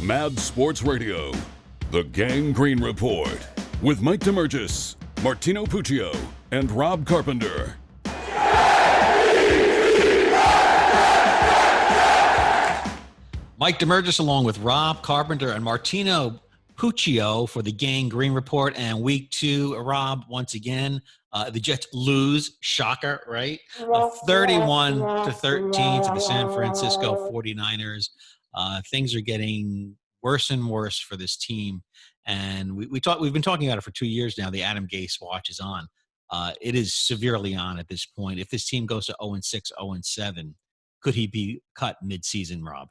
Mad Sports Radio, The Gang Green Report, with Mike Damergis, Martino Puccio, and Rob Carpenter. Mike Damergis along with Rob Carpenter and Martino Puccio for the Gang Green Report. And week 2, Rob, once again, the Jets lose. Shocker, right? 31-13 to the San Francisco 49ers. Things are getting worse and worse for this team. And we've been talking about it for 2 years now. The Adam Gase watch is on. It is severely on at this point. If this team goes to 0-6, 0-7, could he be cut mid-season, Rob?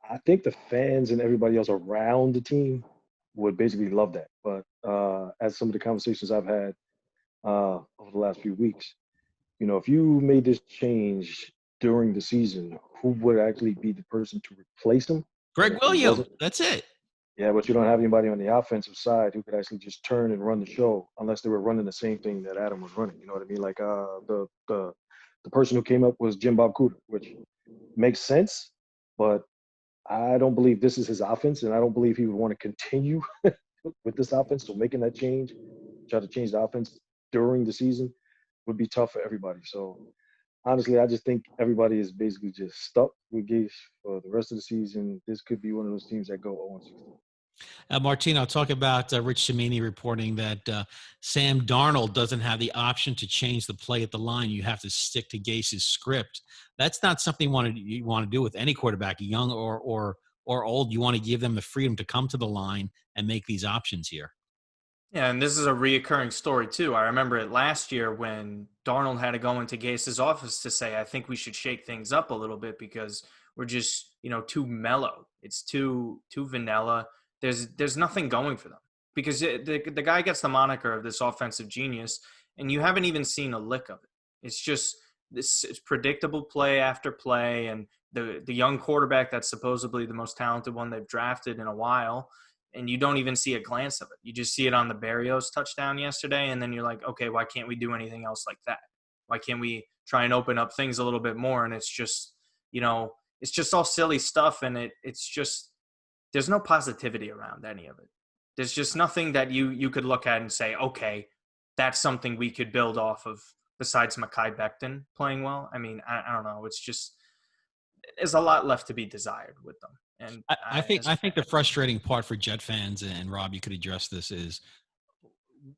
I think the fans and everybody else around the team would basically love that. But as some of the conversations I've had over the last few weeks, if you made this change during the season, who would actually be the person to replace him? Greg Williams. That's it. Yeah, but you don't have anybody on the offensive side who could actually just turn and run the show unless they were running the same thing that Adam was running. You know what I mean? Like the person who came up was Jim Bob Cooter, which makes sense, but I don't believe this is his offense, and I don't believe he would want to continue with this offense. So making that change, try to change the offense during the season would be tough for everybody. So honestly, I just think everybody is basically just stuck with Gase for the rest of the season. This could be one of those teams that go 0-16. Martino, talk about Rich Cimini reporting that Sam Darnold doesn't have the option to change the play at the line. You have to stick to Gase's script. That's not something you want to do with any quarterback, young or old. You want to give them the freedom to come to the line and make these options here. Yeah, and this is a reoccurring story too. I remember it last year when Darnold had to go into Gase's office to say, I think we should shake things up a little bit because we're just, too mellow. It's too vanilla. There's nothing going for them because the guy gets the moniker of this offensive genius, and you haven't even seen a lick of it. It's just it's predictable play after play, and the young quarterback that's supposedly the most talented one they've drafted in a while, and you don't even see a glance of it. You just see it on the Berrios touchdown yesterday, and then you're like, okay, why can't we do anything else like that? Why can't we try and open up things a little bit more? And it's just, it's just all silly stuff, and it's just there's no positivity around any of it. There's just nothing that you could look at and say, okay, that's something we could build off of besides Mekhi Becton playing well. I mean, I don't know. It's just there's a lot left to be desired with them. And I think the frustrating part for Jet fans, and Rob, you could address this, is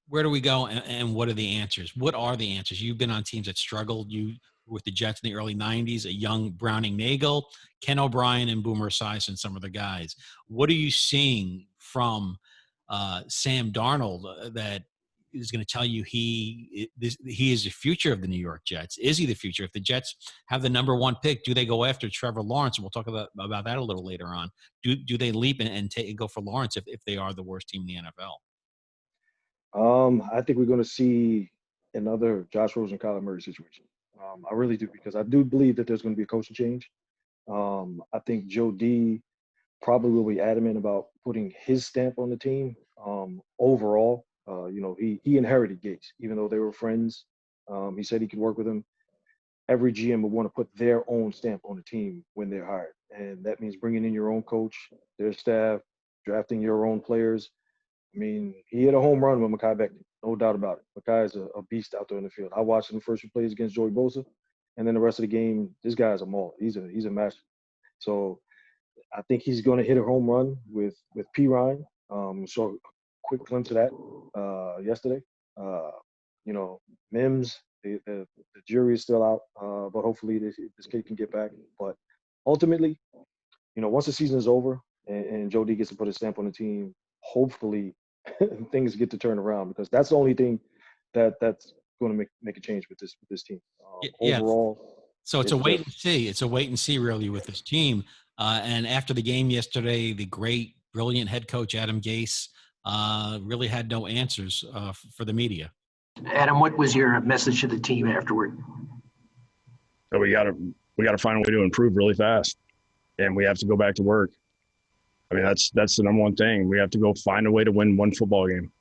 where do we go and what are the answers? What are the answers? You've been on teams that struggled. You with the Jets in the early 90s, a young Browning Nagel, Ken O'Brien, and Boomer Esiason, some of the guys. What are you seeing from Sam Darnold that is going to tell you he is the future of the New York Jets? Is he the future? If the Jets have the number 1 pick, do they go after Trevor Lawrence? And we'll talk about that a little later on. Do they leap and go for Lawrence if they are the worst team in the NFL? I think we're going to see another Josh Rosen, Kyler Murray situation. I really do, because I do believe that there's going to be a coaching change. I think Joe D probably will be adamant about putting his stamp on the team. Overall, he inherited Gase, even though they were friends. He said he could work with him. Every GM would want to put their own stamp on the team when they're hired, and that means bringing in your own coach, their staff, drafting your own players. I mean, he hit a home run with Mekhi Becton, no doubt about it. Mekhi is a beast out there in the field. I watched him the first few plays against Joey Bosa, and then the rest of the game, this guy is a mauler. He's a master. So I think he's going to hit a home run with P. Ryan. Saw a quick glimpse of that yesterday. Mims, the jury is still out, but hopefully this kid can get back. But ultimately, once the season is over and Joe D gets to put his stamp on the team, hopefully things get to turn around, because that's the only thing that's going to make a change with this team. Overall. So it's a wait and see. It's a wait and see really with this team. And after the game yesterday, the great, brilliant head coach Adam Gase really had no answers for the media. Adam, what was your message to the team afterward? So we got to find a way to improve really fast, and we have to go back to work. I mean, that's the number one thing. We have to go find a way to win one football game.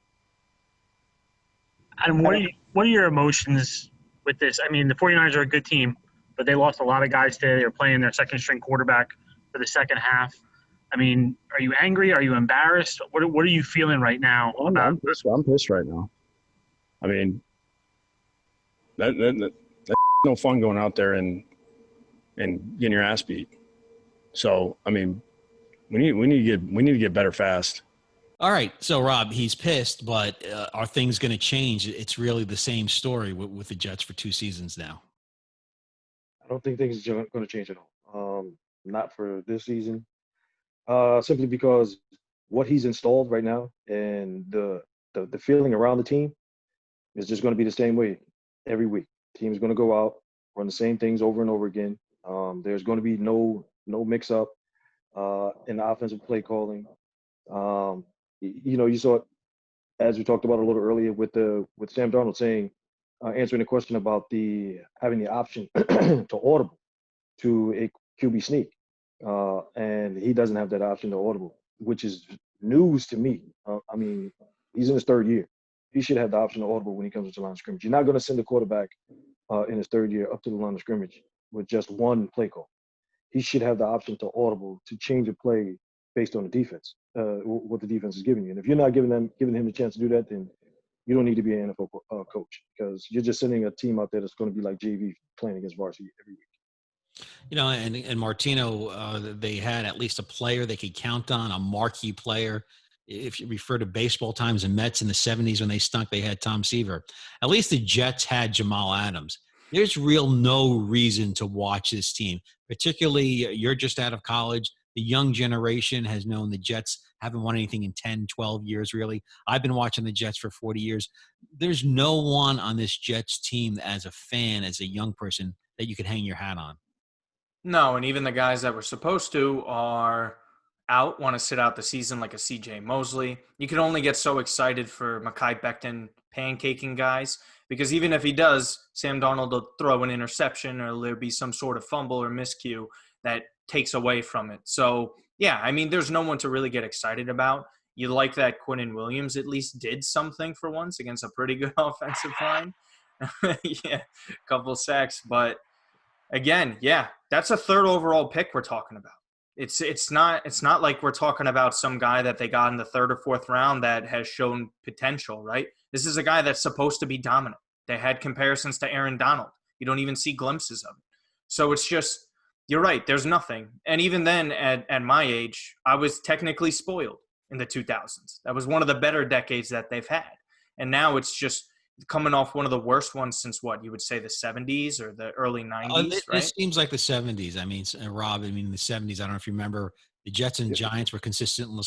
And what are your emotions with this? I mean, the 49ers are a good team, but they lost a lot of guys today. They were playing their second-string quarterback for the second half. I mean, are you angry? Are you embarrassed? What are you feeling right now about? I'm pissed right now. I mean, that's no fun going out there and getting your ass beat. So I mean, we need to get better fast. All right. So, Rob, he's pissed, but are things going to change? It's really the same story with the Jets for 2 seasons now. I don't think things are going to change at all. Not for this season. Simply because what he's installed right now and the feeling around the team is just going to be the same way every week. Team's going to go out, run the same things over and over again. There's going to be no mix up in the offensive play calling. You saw it as we talked about a little earlier with Sam Darnold saying, answering the question about having the option to audible to a QB sneak, and he doesn't have that option to audible, which is news to me. I mean, he's in his 3rd year. He should have the option to audible when he comes to the line of scrimmage. You're not going to send a quarterback in his 3rd year up to the line of scrimmage with just one play call. He should have the option to audible to change a play based on the defense, what the defense is giving you. And if you're not giving him the chance to do that, then you don't need to be an NFL coach, because you're just sending a team out there that's going to be like JV playing against varsity every week. And Martino, they had at least a player they could count on, a marquee player. If you refer to baseball times and Mets in the 70s when they stunk, they had Tom Seaver. At least the Jets had Jamal Adams. There's no reason to watch this team, particularly you're just out of college. The young generation has known the Jets haven't won anything in 10, 12 years, really. I've been watching the Jets for 40 years. There's no one on this Jets team as a fan, as a young person, that you could hang your hat on. No, and even the guys that were supposed to are out, want to sit out the season, like a CJ Mosley. You can only get so excited for Mekhi Becton pancaking guys, because even if he does, Sam Darnold will throw an interception or there'll be some sort of fumble or miscue that takes away from it. So, yeah, I mean, there's no one to really get excited about. You like that Quinnen Williams at least did something for once against a pretty good offensive line. Yeah, a couple sacks. But again, yeah, that's a 3rd overall pick we're talking about. It's not like we're talking about some guy that they got in the 3rd or 4th round that has shown potential, right? This is a guy that's supposed to be dominant. They had comparisons to Aaron Donald. You don't even see glimpses of it. So it's just, you're right, there's nothing. And even then, at my age, I was technically spoiled in the 2000s. That was one of the better decades that they've had. And now it's just coming off one of the worst ones since what, you would say the 70s or the early 90s, right? This seems like the 70s. I mean, Rob, in the 70s, I don't know if you remember, the Jets and Giants were consistently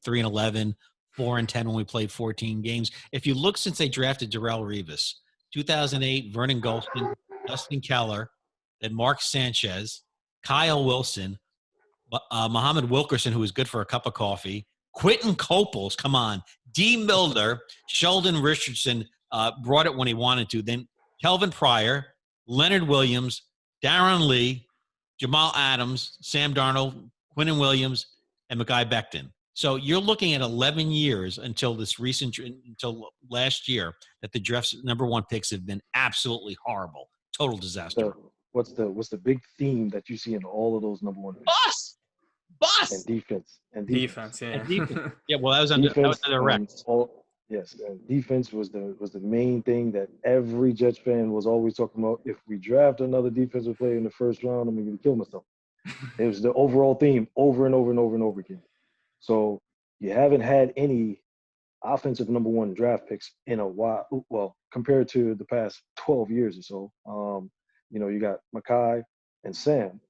3-11, 4-10 when we played 14 games. If you look since they drafted Darrelle Revis, 2008, Vernon Gholston, Dustin Keller, then Mark Sanchez, Kyle Wilson, Muhammad Wilkerson, who was good for a cup of coffee, Quentin Coples, come on, D. Milner, Sheldon Richardson brought it when he wanted to, then Kelvin Pryor, Leonard Williams, Darren Lee, Jamal Adams, Sam Darnold, Quinnen Williams, and Mekhi Becton. So you're looking at 11 years until last year that the draft's number 1 picks have been absolutely horrible, total disaster. So what's the big theme that you see in all of those number 1 picks? Bus And defense. Defense, yeah. Yeah, well, that was under Rex. Yes, and defense was the main thing that every Jets fan was always talking about. If we draft another defensive player in the 1st round, I'm going to kill myself. It was the overall theme over and over and over and over again. So you haven't had any offensive number 1 draft picks in a while. Well, compared to the past 12 years or so. You got Mekhi and Sam,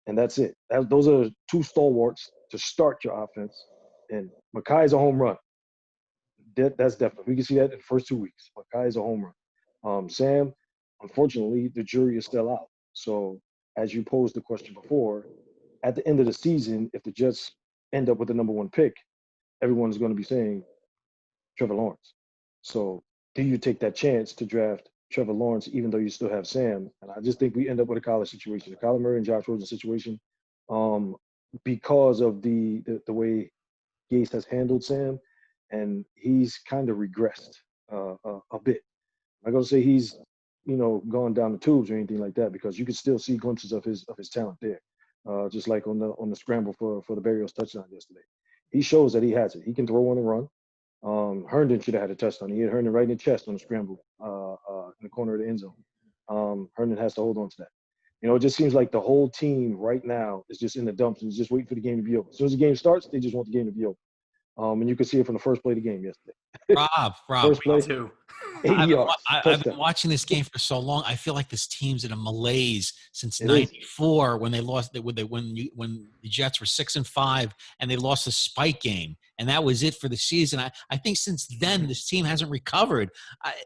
and that's it. Those are 2 stalwarts to start your offense. And Mekhi is a home run. That's definitely. We can see that in the first 2 weeks. Mekhi is a home run. Sam, unfortunately, the jury is still out. So as you posed the question before, at the end of the season, if the Jets end up with the number 1 pick, everyone's going to be saying Trevor Lawrence. So do you take that chance to draft Trevor Lawrence, even though you still have Sam? And I just think we end up with a Kyler situation, a Kyler Murray and Josh Rosen situation, because of the way Gase has handled Sam, and he's kind of regressed a bit. I'm not gonna say he's gone down the tubes or anything like that, because you can still see glimpses of his talent there. just like on the scramble for the Berrios touchdown yesterday. He shows that he has it. He can throw on the run. Herndon should have had a touchdown. He hit Herndon right in the chest on the scramble in the corner of the end zone. Herndon has to hold on to that. It just seems like the whole team right now is just in the dumps and is just waiting for the game to be over. As soon as the game starts, they just want the game to be over. And you could see it from the first play of the game yesterday. Rob, First play, too. 80 yards. I've been watching this game for so long. I feel like this team's in a malaise since It is. '94 when they lost. When the Jets were 6-5 and they lost the spike game, and that was it for the season. I think since then this team hasn't recovered.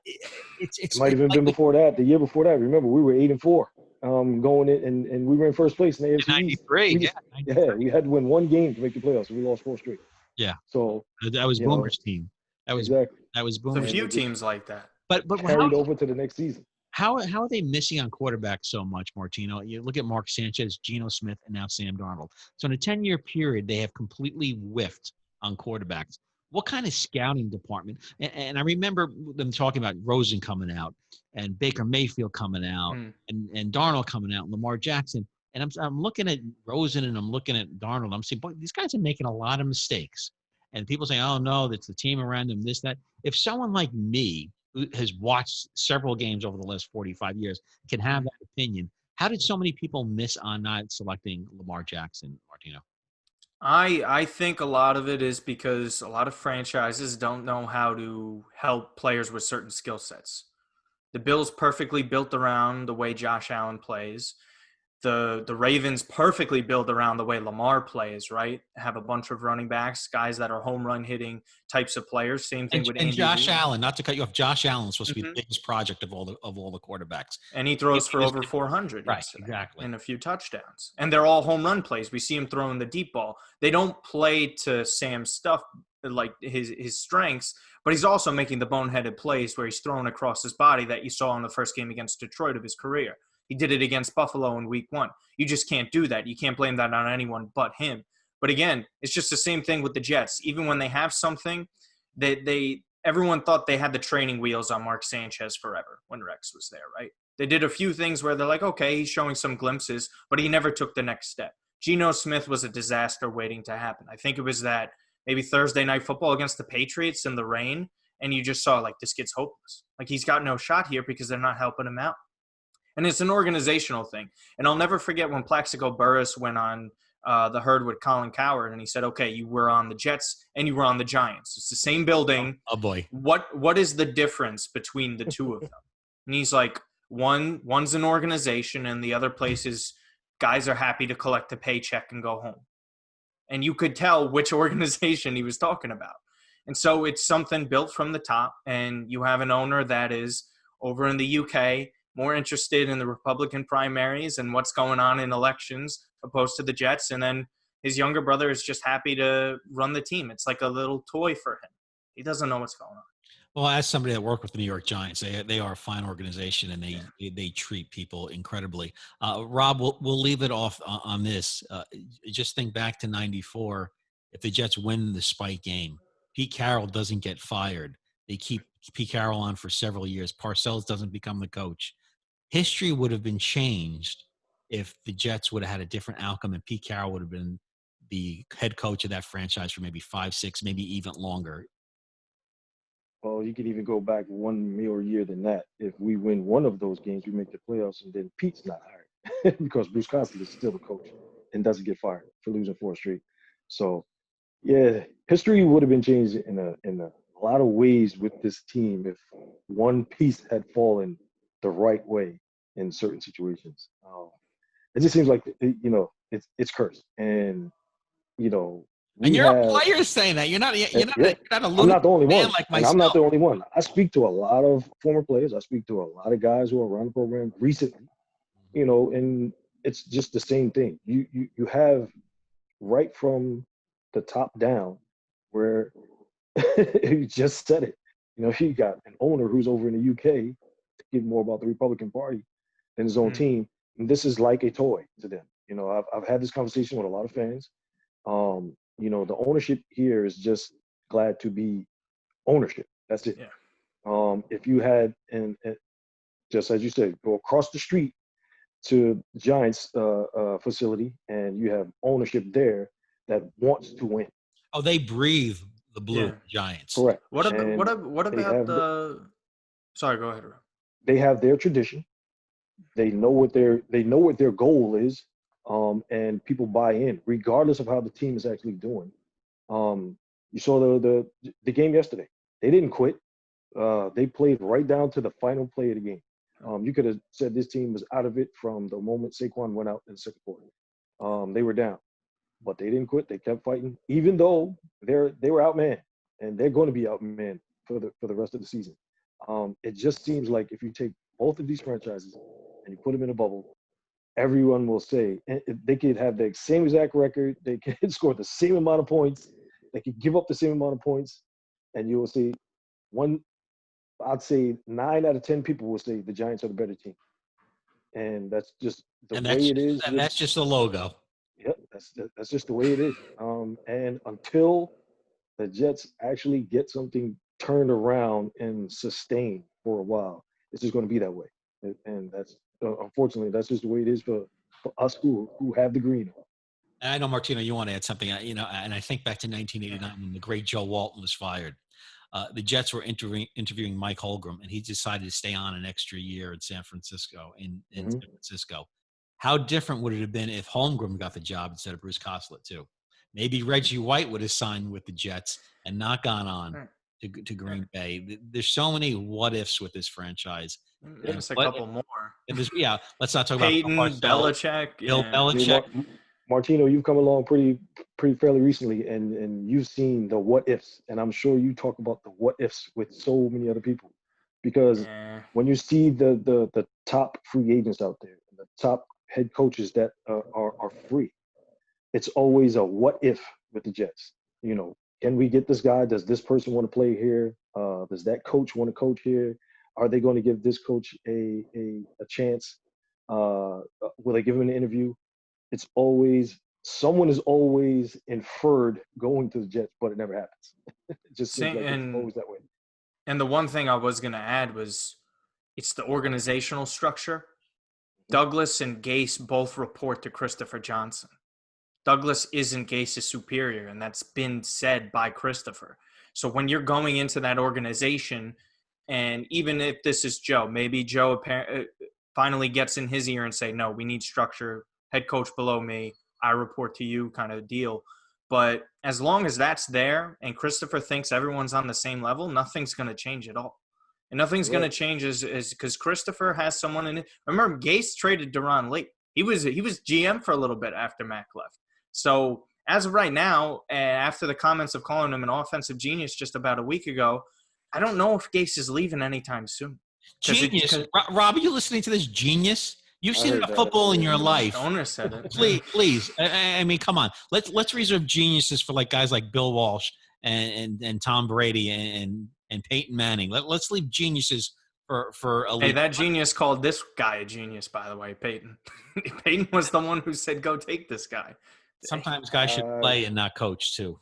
It might have even been before that. The year before that, remember we were 8-4 going in, and we were in first place in the AFC. '93. Yeah, we had to win one game to make the playoffs, and we lost 4 straight. Yeah. So that was Boomer's team. That was exactly. That was There's Boomer's. a few teams like that. But carried over to the next season. How are they missing on quarterback so much, Martino? You look at Mark Sanchez, Geno Smith, and now Sam Darnold. So in a 10-year period, they have completely whiffed on quarterbacks. What kind of scouting department? And I remember them talking about Rosen coming out and Baker Mayfield coming out and Darnold coming out and Lamar Jackson. And I'm looking at Rosen and I'm looking at Darnold. I'm saying, boy, these guys are making a lot of mistakes. And people say, oh, no, that's the team around them, this, that. If someone like me who has watched several games over the last 45 years can have that opinion, how did so many people miss on not selecting Lamar Jackson, Martino? I think a lot of it is because a lot of franchises don't know how to help players with certain skill sets. The Bills perfectly built around the way Josh Allen plays. The Ravens perfectly build around the way Lamar plays, right? Have a bunch of running backs, guys that are home run hitting types of players. Same thing with Andy Josh Reid. Allen, not to cut you off, Josh Allen is supposed to be the biggest project of all the quarterbacks. And he throws for over 400 right, yesterday, exactly, and a few touchdowns. And they're all home run plays. We see him throwing the deep ball. They don't play to Sam's stuff, like his strengths, but he's also making the boneheaded plays where he's throwing across his body that you saw in the first game against Detroit of his career. He did it against Buffalo in week 1. You just can't do that. You can't blame that on anyone but him. But again, it's just the same thing with the Jets. Even when they have something, everyone thought they had the training wheels on Mark Sanchez forever when Rex was there, right? They did a few things where they're like, okay, he's showing some glimpses, but he never took the next step. Geno Smith was a disaster waiting to happen. I think it was that maybe Thursday Night Football against the Patriots in the rain, and you just saw, like, this kid's hopeless. Like, he's got no shot here because they're not helping him out. And it's an organizational thing. And I'll never forget when Plaxico Burress went on the Herd with Colin Cowherd, and he said, okay, you were on the Jets and you were on the Giants. It's the same building. Oh, boy. What is the difference between the two of them? And he's like, one's an organization and the other place is guys are happy to collect a paycheck and go home. And you could tell which organization he was talking about. And so it's something built from the top, and you have an owner that is over in the UK more interested in the Republican primaries and what's going on in elections opposed to the Jets. And then his younger brother is just happy to run the team. It's like a little toy for him. He doesn't know what's going on. Well, as somebody that worked with the New York Giants, they are a fine organization, and they treat people incredibly. Rob, we'll leave it off on this. Just think back to '94. If the Jets win the spike game, Pete Carroll doesn't get fired. They keep Pete Carroll on for several years. Parcells doesn't become the coach. History would have been changed if the Jets would have had a different outcome, and Pete Carroll would have been the head coach of that franchise for maybe 5, 6, maybe even longer. Well, you could even go back one more year than that. If we win one of those games, we make the playoffs, and then Pete's not hired because Bruce Constantine is still the coach and doesn't get fired for losing 4 straight. So, yeah, history would have been changed in a lot of ways with this team if one piece had fallen the right way in certain situations. It just seems like, it's cursed. And, and you're a player saying that. You're not a lunatic. I'm not the only one. Like myself. I'm not the only one. I speak to a lot of former players. I speak to a lot of guys who are around the program recently, and it's just the same thing. You have right from the top down where you just said it. You got an owner who's over in the UK thinking more about the Republican Party than his own team. And this is like a toy to them. I've had this conversation with a lot of fans. The ownership here is just glad to be ownership. That's it. Yeah. If you had, and just as you said, go across the street to Giants facility, and you have ownership there that wants to win. Oh, they breathe the blue Yeah. Giants. Correct. What about And what they about have the? Sorry, go ahead. Rob. they have their tradition. They know what their goal is, and people buy in, regardless of how the team is actually doing. You saw the game yesterday. They didn't quit. They played right down to the final play of the game. You could have said this team was out of it from the moment Saquon went out in the second quarter. They were down, but they didn't quit. They kept fighting, even though they were outmanned, and they're going to be outmanned for the rest of the season. It just seems like if you take both of these franchises and you put them in a bubble, everyone will say they could have the same exact record. They could score the same amount of points. They could give up the same amount of points, and you will see I'd say 9 out of 10 people will say the Giants are the better team, and that's just the way it is. And that's just a logo. Yep, that's just the way it is. And until the Jets actually get something turned around and sustained for a while, it's just going to be that way. And that's unfortunately that's just the way it is for us who have the green on. And I know, Martino, you want to add something, and I think back to 1989 when the great Joe Walton was fired. The Jets were interviewing Mike Holmgren, and he decided to stay on an extra year in San Francisco. San Francisco, how different would it have been if Holmgren got the job instead of Bruce Coslett too? Maybe Reggie White would have signed with the Jets and not gone on to Green Bay. There's so many what ifs with this franchise. There's a couple more. Let's not talk Peyton, about Belichick, Bill Belichick. Martino, you've come along pretty fairly recently, and you've seen the what ifs, and I'm sure you talk about the what ifs with so many other people, because when you see the top free agents out there, the top head coaches that are free, it's always a what if with the Jets. Can we get this guy? Does this person want to play here? Does that coach want to coach here? Are they going to give this coach a chance? Will they give him an interview? It's always someone is always inferred going to the Jets, but it never happens. It just seems like it's always that way. And the one thing I was going to add was it's the organizational structure. Douglas and Gase both report to Christopher Johnson. Douglas isn't Gase's superior, and that's been said by Christopher. So when you're going into that organization, and even if this is Joe, maybe Joe finally gets in his ear and say, no, we need structure. Head coach below me, I report to you kind of deal. But as long as that's there and Christopher thinks everyone's on the same level, nothing's going to change at all. And nothing's going to change is because Christopher has someone in it. Remember, Gase traded Duron Lee. He was GM for a little bit after Mac left. So as of right now, after the comments of calling him an offensive genius just about a week ago, I don't know if Gase is leaving anytime soon. Genius. Rob, are you listening to this? Genius? You've seen enough football in your life. Owner said it. Please. I mean, come on. Let's reserve geniuses for like guys like Bill Walsh and Tom Brady and Peyton Manning. Let's leave geniuses for elite. Hey, that genius called this guy a genius, by the way, Peyton. Peyton was the one who said, "Go take this guy." Sometimes guys should play and not coach too.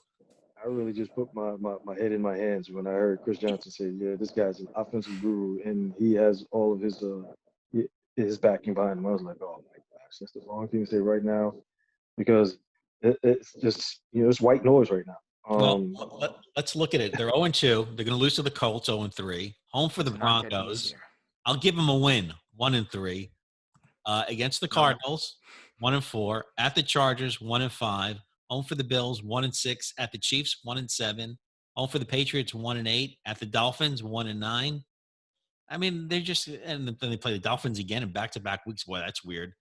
I really just put my head in my hands when I heard Chris Johnson say, "Yeah, this guy's an offensive guru, and he has all of his backing behind him." I was like, "Oh my gosh, that's the wrong thing to say right now," because it's just it's white noise right now. Let's look at it. They're 0-2. They're going to lose to the Colts 0-3. Home for the Broncos. I'll give them a win, 1-3. Against the Cardinals, 1-4. At the Chargers, 1-5. Home for the Bills, 1-6. At the Chiefs, 1-7. Home for the Patriots, 1-8. At the Dolphins, 1-9. I mean, they're just, and then they play the Dolphins again in back-to-back weeks. Boy, that's weird.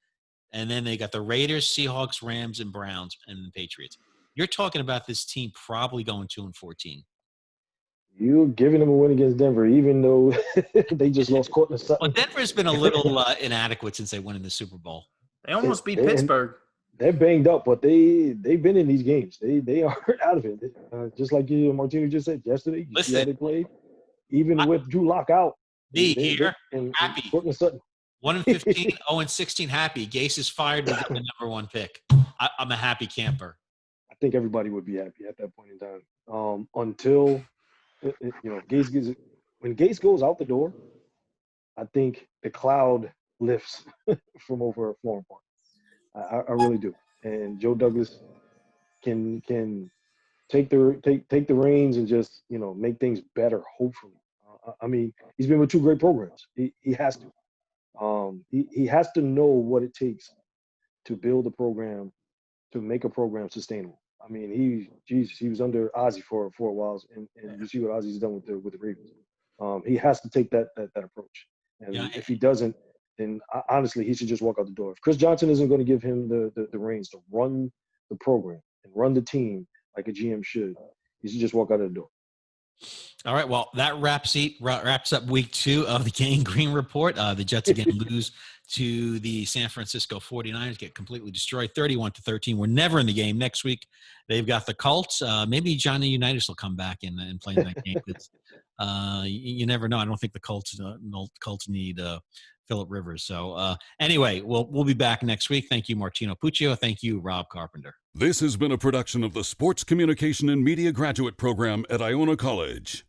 And then they got the Raiders, Seahawks, Rams, and Browns, and the Patriots. You're talking about this team probably going 2-14. You're giving them a win against Denver, even though they just lost Courtland Sutton. Well, Denver's been a little inadequate since they won in the Super Bowl. They almost beat Pittsburgh. They're banged up, but they've been in these games. They are out of it. Just like Martino just said yesterday. You see how they played? Even with Drew Lock out. Happy. Courtland Sutton. 1-15, 0-16, happy. Gase is fired. We got the number one pick. I'm a happy camper. I think everybody would be happy at that point in time. Until Gase when Gase goes out the door, I think the cloud lifts from over a foreign part. I really do. And Joe Douglas can take the reins and just make things better. Hopefully, I mean, he's been with two great programs. He has to. He has to know what it takes to build a program, to make a program sustainable. I mean, he was under Ozzie for a while, and you see what Ozzie's done with the Ravens. He has to take that approach, and if he doesn't, then honestly, he should just walk out the door. If Chris Johnson isn't going to give him the reins to run the program and run the team like a GM should, he should just walk out of the door. All right. Well, that wraps up week 2 of the Gang Green Report. The Jets again lose to the San Francisco 49ers, get completely destroyed, 31-13. We're never in the game. Next week, they've got the Colts. Maybe Johnny Unitas will come back and play in that game. You never know. I don't think the Colts need Phillip Rivers. So anyway, we'll be back next week. Thank you, Martino Puccio. Thank you, Rob Carpenter. This has been a production of the Sports Communication and Media Graduate Program at Iona College.